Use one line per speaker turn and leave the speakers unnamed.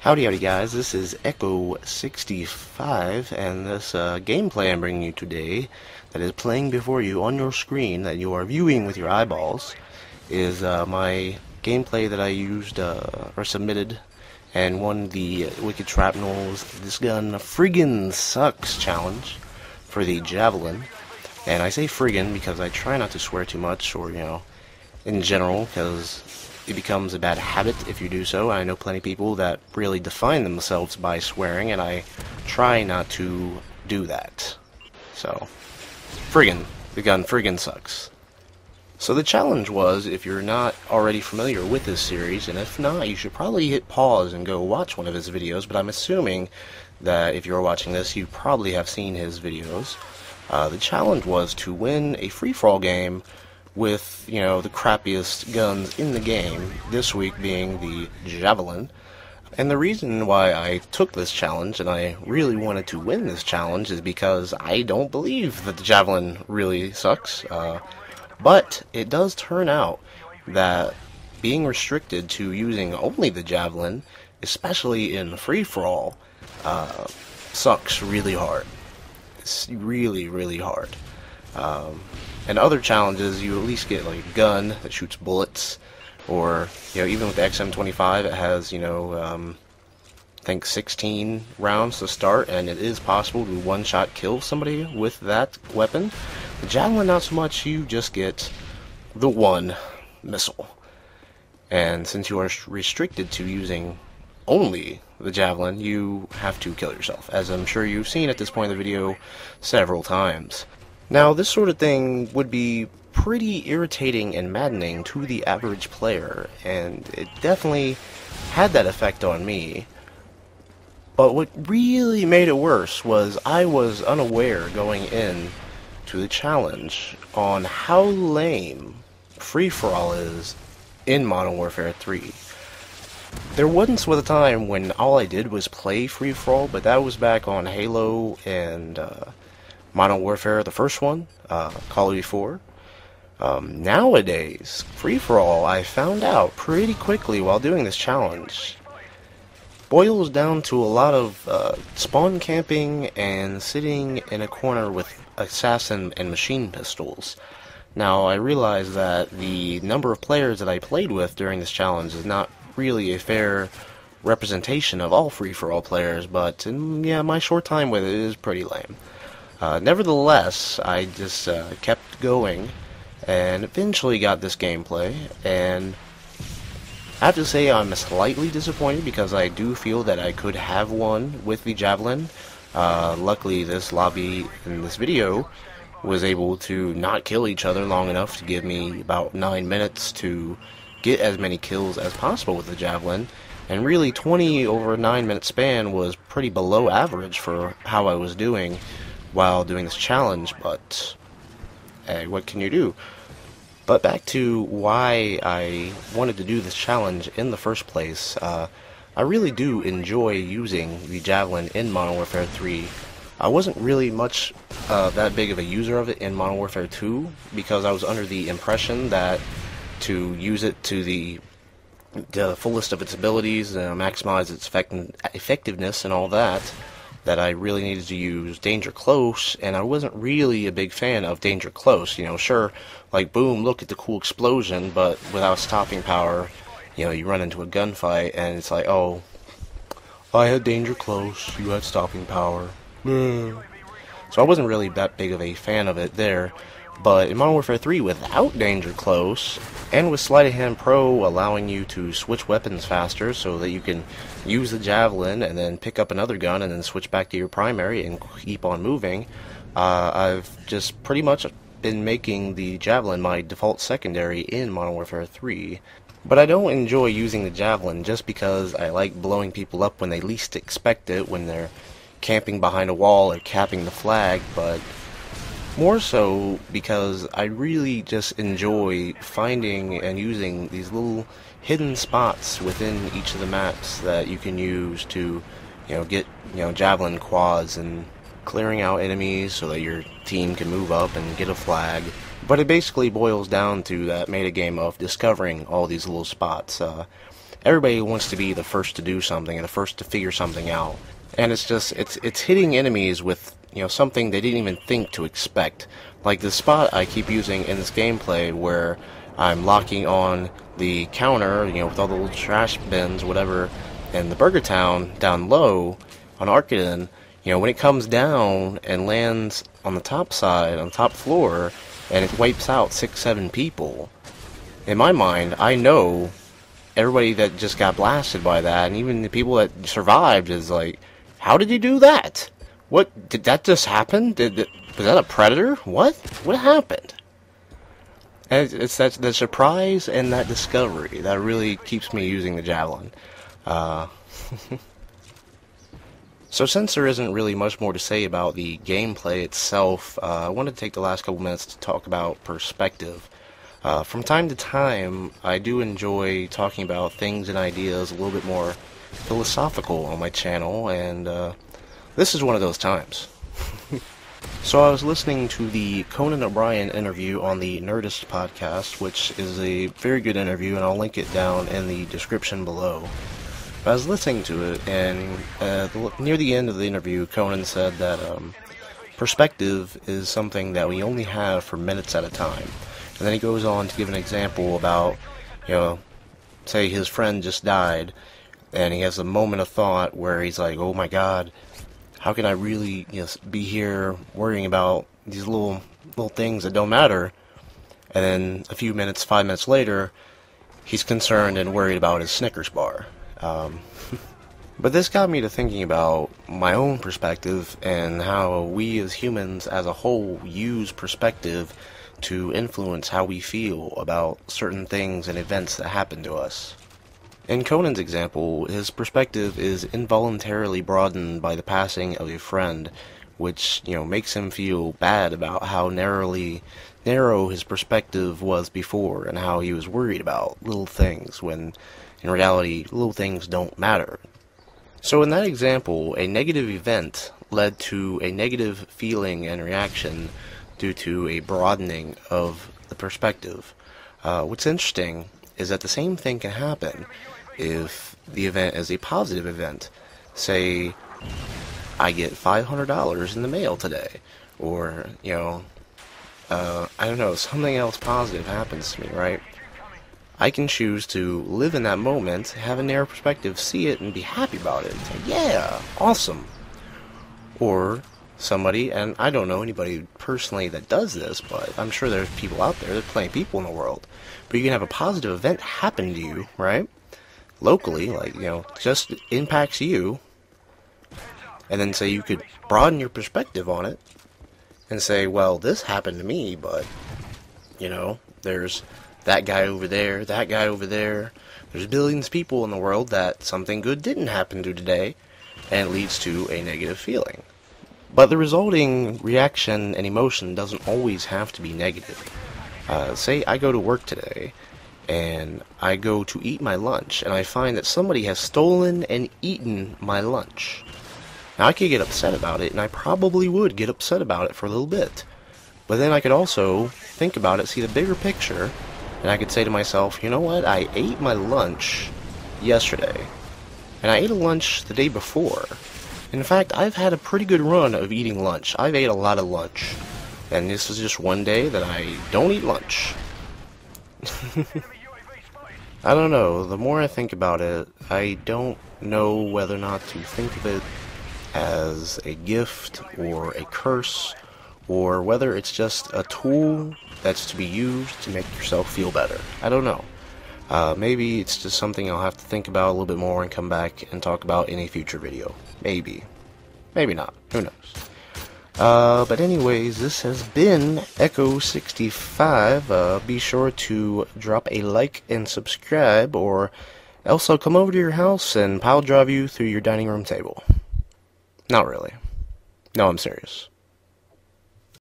Howdy guys, this is Echo65, and this gameplay I'm bringing you today, that is playing before you on your screen, that you are viewing with your eyeballs, is my gameplay that I used, or submitted, and won the Wicked Shrapnel's This Gun Friggin' Sucks challenge for the Javelin. And I say friggin' because I try not to swear too much, or, in general, because it becomes a bad habit if you do so. I know plenty of people that really define themselves by swearing, and I try not to do that. So, friggin', the gun friggin' sucks. So the challenge was, if you're not already familiar with this series, and if not, you should probably hit pause and go watch one of his videos, but I'm assuming that if you're watching this, you probably have seen his videos. The challenge was to win a free-for-all game with, the crappiest guns in the game, this week being the Javelin. And the reason why I took this challenge, and I really wanted to win this challenge, is because I don't believe that the Javelin really sucks. But it does turn out that being restricted to using only the Javelin, especially in free-for-all, sucks really hard. It's really, really hard. And other challenges, you at least get like a gun that shoots bullets, or even with the XM25, it has I think 16 rounds to start, and it is possible to one-shot kill somebody with that weapon. The Javelin, not so much. You just get the one missile, and since you are restricted to using only the Javelin, you have to kill yourself, as I'm sure you've seen at this point in the video several times. Now, this sort of thing would be pretty irritating and maddening to the average player, and it definitely had that effect on me. But what really made it worse was I was unaware going in to the challenge on how lame free-for-all is in Modern Warfare 3. There once was a time when all I did was play free-for-all, but that was back on Halo and Modern Warfare, the first one, Call of Duty 4. Nowadays, free-for-all, I found out pretty quickly while doing this challenge, boils down to a lot of spawn camping and sitting in a corner with assassin and machine pistols. Now, I realize that the number of players that I played with during this challenge is not really a fair representation of all free-for-all players, but yeah, my short time with it is pretty lame. Nevertheless, I just kept going, and eventually got this gameplay, and I have to say I'm slightly disappointed because I do feel that I could have won with the Javelin. Luckily, this lobby in this video was able to not kill each other long enough to give me about 9 minutes to get as many kills as possible with the Javelin, and really 20 over a 9-minute span was pretty below average for how I was doing while doing this challenge, but hey, what can you do? But back to why I wanted to do this challenge in the first place. I really do enjoy using the Javelin in Modern Warfare 3. I wasn't really much that big of a user of it in Modern Warfare 2, because I was under the impression that to use it to the fullest of its abilities and maximize its effectiveness and all that I really needed to use Danger Close, and I wasn't really a big fan of Danger Close. Sure, like, boom, look at the cool explosion, but without stopping power, you run into a gunfight, and it's like, oh, I had Danger Close, you had stopping power. So I wasn't really that big of a fan of it there. But in Modern Warfare 3, without Danger Close, and with Sleight of Hand Pro allowing you to switch weapons faster so that you can use the Javelin and then pick up another gun and then switch back to your primary and keep on moving, I've just pretty much been making the Javelin my default secondary in Modern Warfare 3. But I don't enjoy using the Javelin just because I like blowing people up when they least expect it, when they're camping behind a wall or capping the flag, but more so because I really just enjoy finding and using these little hidden spots within each of the maps that you can use to, get, Javelin quads and clearing out enemies so that your team can move up and get a flag. But it basically boils down to that metagame of discovering all these little spots. everybody wants to be the first to do something and the first to figure something out. And it's just, it's hitting enemies with, something they didn't even think to expect. Like the spot I keep using in this gameplay where I'm locking on the counter, with all the little trash bins, whatever, and the Burger Town down low on Arcaden, when it comes down and lands on the top side, on the top floor, and it wipes out 6-7 people, in my mind, I know everybody that just got blasted by that, and even the people that survived, is like, how did you do that? What, did that just happen? Was that a predator? What happened? And it's that the surprise and that discovery that really keeps me using the Javelin. So since there isn't really much more to say about the gameplay itself, I wanted to take the last couple minutes to talk about perspective. From time to time, I do enjoy talking about things and ideas a little bit more philosophical on my channel, and this is one of those times. So I was listening to the Conan Interview on the Nerdist podcast, which is a very good interview, and I'll link it down in the description below. I was listening to it, and near the end of the interview, Conan said that perspective is something that we only have for minutes at a time. And then he goes on to give an example about, say his friend just died, and he has a moment of thought where he's like, oh my god, how can I really be here worrying about these little things that don't matter? And then a few minutes, 5 minutes later, he's concerned and worried about his Snickers bar. But this got me to thinking about my own perspective and how we as humans as a whole use perspective to influence how we feel about certain things and events that happen to us. In Conan's example, his perspective is involuntarily broadened by the passing of a friend, which, makes him feel bad about how narrow his perspective was before and how he was worried about little things when, in reality, little things don't matter. So in that example, a negative event led to a negative feeling and reaction due to a broadening of the perspective. What's interesting is that the same thing can happen if the event is a positive event. Say, I get $500 in the mail today, or, I don't know, something else positive happens to me, right? I can choose to live in that moment, have a narrow perspective, see it, and be happy about it. Say, yeah, awesome. Or somebody, and I don't know anybody personally that does this, but I'm sure there's people out there, there's plenty of people in the world. But you can have a positive event happen to you, right? Locally, like, just impacts you. And then say you could broaden your perspective on it and say, well, this happened to me, but, there's that guy over there, that guy over there. There's billions of people in the world that something good didn't happen to today, and it leads to a negative feeling. But the resulting reaction and emotion doesn't always have to be negative. Say I go to work today, and I go to eat my lunch, and I find that somebody has stolen and eaten my lunch. Now I could get upset about it, and I probably would get upset about it for a little bit. But then I could also think about it, see the bigger picture, and I could say to myself, you know what, I ate my lunch yesterday, and I ate a lunch the day before. In fact, I've had a pretty good run of eating lunch. I've ate a lot of lunch, and this is just one day that I don't eat lunch. I don't know, the more I think about it, I don't know whether or not to think of it as a gift or a curse, or whether it's just a tool that's to be used to make yourself feel better. I don't know. Maybe it's just something I'll have to think about a little bit more and come back and talk about in a future video. Maybe. Maybe not. Who knows? But anyways, this has been Echo65. Be sure to drop a like and subscribe, or else I'll come over to your house and pile drive you through your dining room table. Not really. No, I'm serious.